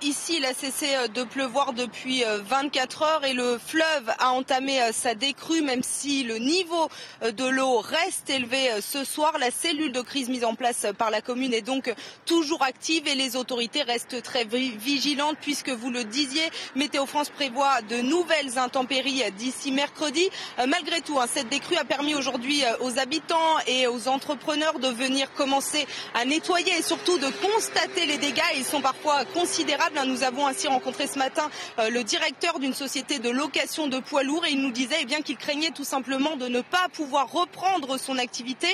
Ici, il a cessé de pleuvoir depuis 24 heures et le fleuve a entamé sa décrue, même si le niveau de l'eau reste élevé ce soir. La cellule de crise mise en place par la commune est donc toujours active et les autorités restent très vigilantes puisque, vous le disiez, Météo France prévoit de nouvelles intempéries d'ici mercredi. Malgré tout, cette décrue a permis aujourd'hui aux habitants et aux entrepreneurs de venir commencer à nettoyer et surtout de constater les dégâts. Ils sont parfois considérables. Nous avons ainsi rencontré ce matin le directeur d'une société de location de poids lourds et il nous disait qu'il craignait tout simplement de ne pas pouvoir reprendre son activité.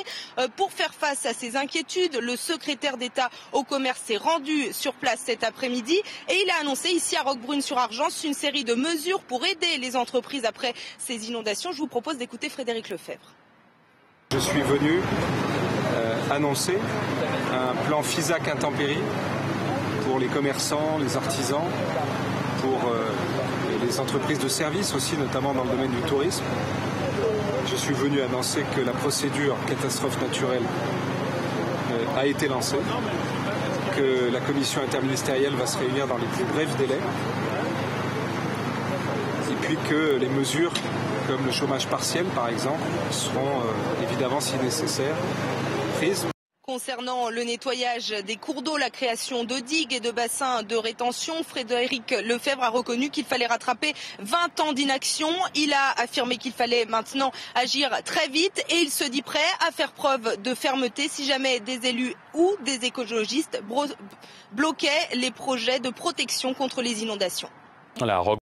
Pour faire face à ces inquiétudes, le secrétaire d'État au commerce s'est rendu sur place cet après-midi et il a annoncé ici à Roquebrune-sur-Argence une série de mesures pour aider les entreprises après ces inondations. Je vous propose d'écouter Frédéric Lefebvre. Je suis venu annoncer un plan FISAC intempéries pour les commerçants, les artisans, pour les entreprises de services aussi, notamment dans le domaine du tourisme. Je suis venu annoncer que la procédure catastrophe naturelle a été lancée, que la commission interministérielle va se réunir dans les plus brefs délais, et puis que les mesures comme le chômage partiel par exemple seront évidemment si nécessaire prises. Concernant le nettoyage des cours d'eau, la création de digues et de bassins de rétention, Frédéric Lefebvre a reconnu qu'il fallait rattraper 20 ans d'inaction. Il a affirmé qu'il fallait maintenant agir très vite et il se dit prêt à faire preuve de fermeté si jamais des élus ou des écologistes bloquaient les projets de protection contre les inondations.